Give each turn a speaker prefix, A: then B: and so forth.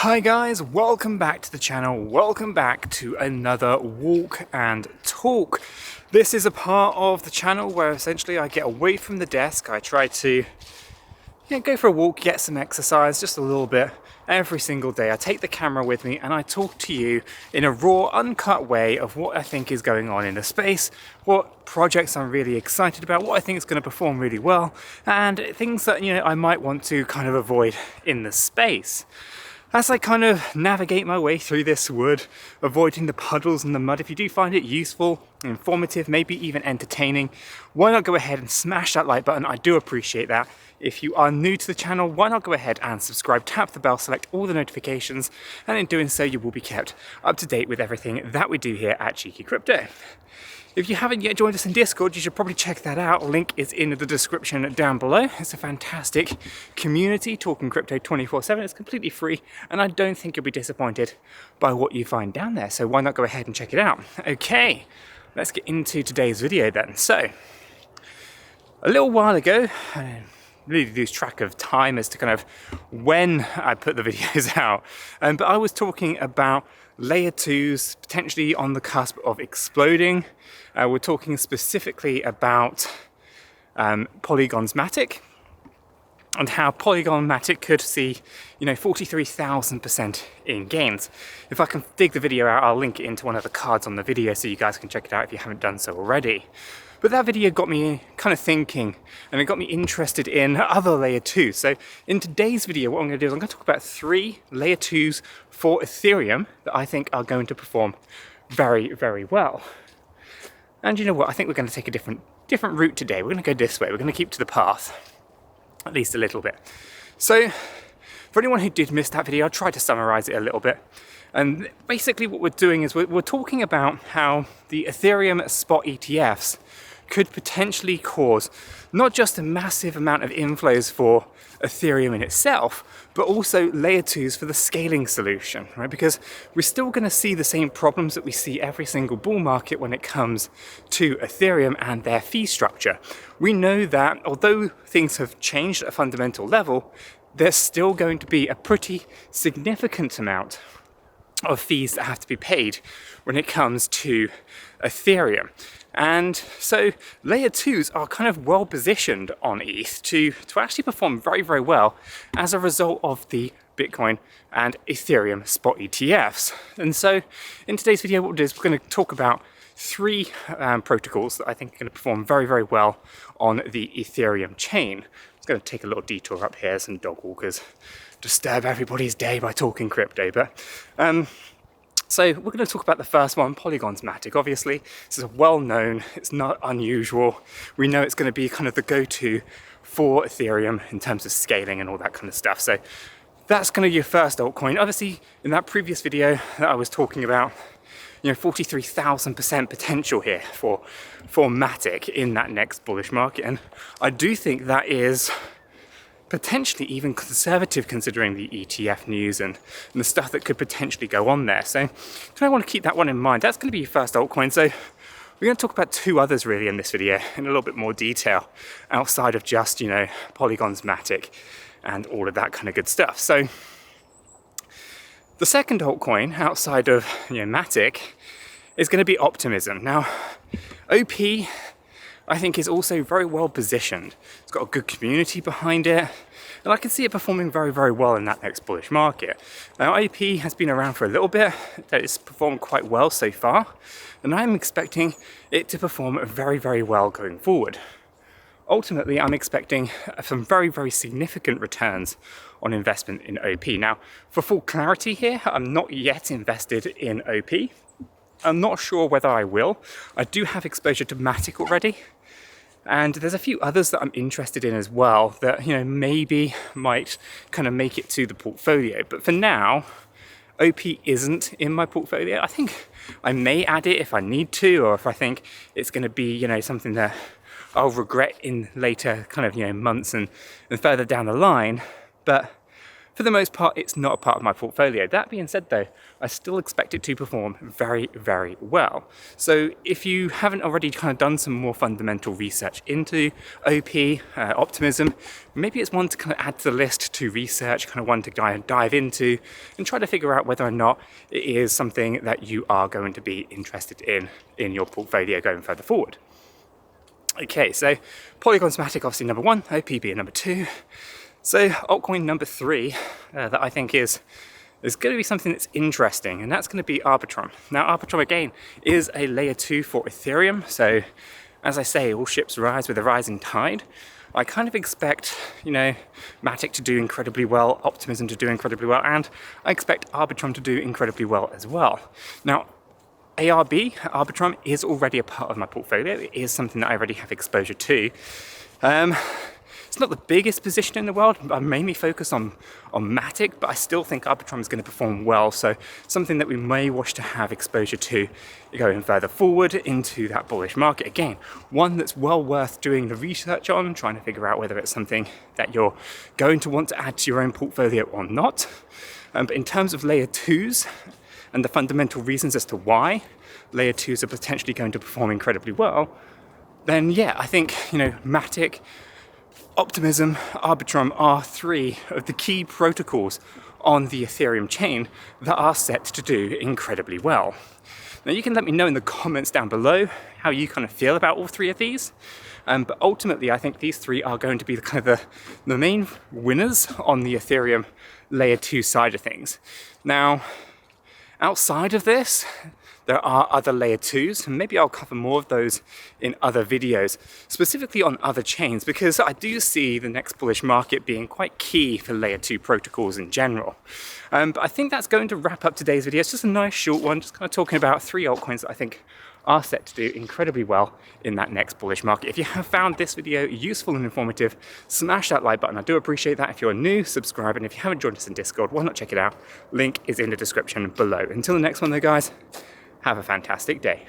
A: Hi guys, welcome back to the channel, welcome back to another walk and talk. This is a part of the channel where essentially I get away from the desk. I try to go for a walk, get some exercise, just a little bit every single day. I take the camera with me and I talk to you in a raw, uncut way of what I think is going on in the space, what projects I'm really excited about, what I think is going to perform really well, and things that I might want to kind of avoid in the space. As I kind of navigate my way through this wood, avoiding the puddles and the mud, if you do find it useful, informative, maybe even entertaining, why not go ahead and smash that like button? I do appreciate that. If you are new to the channel, why not go ahead and subscribe, tap the bell, select all the notifications, and in doing so you will be kept up to date with everything that we do here at Cheeky Crypto. If you haven't yet joined us in Discord, you should probably check that out. Link is in the description down below. It's a fantastic community, talking crypto 24/7. It's completely free, and I don't think you'll be disappointed by what you find down there. So why not go ahead and check it out? Okay, let's get into today's video then. So, a little while ago, I really lose track of time as to kind of when I put the videos out, but I was talking about layer 2s potentially on the cusp of exploding. We're talking specifically about 𝗕𝗘𝗪𝗔𝗥𝗘 and how 𝗕𝗘𝗪𝗔𝗥𝗘 could see 43,000% in gains. If I can dig the video out, I'll link it into one of the cards on the video so you guys can check it out if you haven't done so already. But that video got me kind of thinking, and it got me interested in other layer 2s. So in today's video, what I'm going to do is I'm going to talk about 3 layer 2s for Ethereum that I think are going to perform very, very well. And you know what? I think we're going to take a different route today. We're going to go this way. We're going to keep to the path, at least a little bit. So for anyone who did miss that video, I'll try to summarize it a little bit. And basically what we're doing is we're talking about how the Ethereum spot ETFs could potentially cause not just a massive amount of inflows for Ethereum in itself, but also layer 2s for the scaling solution, right? Because we're still going to see the same problems that we see every single bull market when it comes to Ethereum and their fee structure. We know that although things have changed at a fundamental level, there's still going to be a pretty significant amount of fees that have to be paid when it comes to Ethereum. And so layer 2s are kind of well positioned on ETH to actually perform very, very well as a result of the Bitcoin and Ethereum spot ETFs. And so in today's video, what we'll do is we're going to talk about 3 protocols that I think are going to perform very, very well on the Ethereum chain. I'm just going to take a little detour up here, some dog walkers disturb everybody's day by talking crypto. But so we're going to talk about the first one, 𝗕𝗘𝗪𝗔𝗥𝗘. Obviously, this is well known, it's not unusual. We know it's going to be kind of the go-to for Ethereum in terms of scaling and all that kind of stuff. So that's kind of your first altcoin. Obviously, in that previous video that I was talking about, 43,000% potential here for Matic in that next bullish market. And I do think that is potentially even conservative considering the ETF news and the stuff that could potentially go on there. So I want to keep that one in mind. That's going to be your first altcoin. So we're going to talk about 2 others really in this video in a little bit more detail outside of just, 𝗕𝗘𝗪𝗔𝗥𝗘 and all of that kind of good stuff. So the second altcoin outside of Matic is going to be Optimism. Now, OP I think is also very well positioned. It's got a good community behind it, and I can see it performing very, very well in that next bullish market. Now, OP has been around for a little bit, it's performed quite well so far, and I'm expecting it to perform very, very well going forward. Ultimately, I'm expecting some very, very significant returns on investment in OP. Now, for full clarity here, I'm not yet invested in OP. I'm not sure whether I will. I do have exposure to Matic already, and there's a few others that I'm interested in as well that, maybe might kind of make it to the portfolio. But for now, OP isn't in my portfolio. I think I may add it if I need to, or if I think it's going to be, something that I'll regret in later kind of, months and further down the line. But for the most part, it's not a part of my portfolio. That being said though, I still expect it to perform very, very well. So if you haven't already kind of done some more fundamental research into OP, optimism, maybe it's one to kind of add to the list to research, kind of one to dive into and try to figure out whether or not it is something that you are going to be interested in your portfolio going further forward. Okay, so Polygon Thematic obviously number 1, OP being number 2. So altcoin number 3 that I think is going to be something that's interesting, and that's going to be Arbitrum. Now Arbitrum again is a layer 2 for Ethereum, so as I say, all ships rise with a rising tide. I kind of expect, you know, Matic to do incredibly well, Optimism to do incredibly well, and I expect Arbitrum to do incredibly well as well. Now, Arbitrum is already a part of my portfolio. It is something that I already have exposure to. It's not the biggest position in the world. I mainly focus on Matic, but I still think Arbitrum is going to perform well. So something that we may wish to have exposure to going further forward into that bullish market. Again, one that's well worth doing the research on, trying to figure out whether it's something that you're going to want to add to your own portfolio or not. But in terms of layer 2s and the fundamental reasons as to why layer 2s are potentially going to perform incredibly well, then yeah, I think, you know, Matic, Optimism, Arbitrum are 3 of the key protocols on the Ethereum chain that are set to do incredibly well. Now you can let me know in the comments down below how you kind of feel about all 3 of these, but ultimately I think these 3 are going to be the main winners on the Ethereum layer 2 side of things. Now, outside of this, there are other layer 2s, and maybe I'll cover more of those in other videos, specifically on other chains, because I do see the next bullish market being quite key for layer 2 protocols in general. But I think that's going to wrap up today's video. It's just a nice short one, just kind of talking about 3 altcoins that I think are set to do incredibly well in that next bullish market. If you have found this video useful and informative, smash that like button. I do appreciate that. If you're new, subscribe, and if you haven't joined us in Discord, why not check it out? Link is in the description below. Until the next one though, guys, have a fantastic day.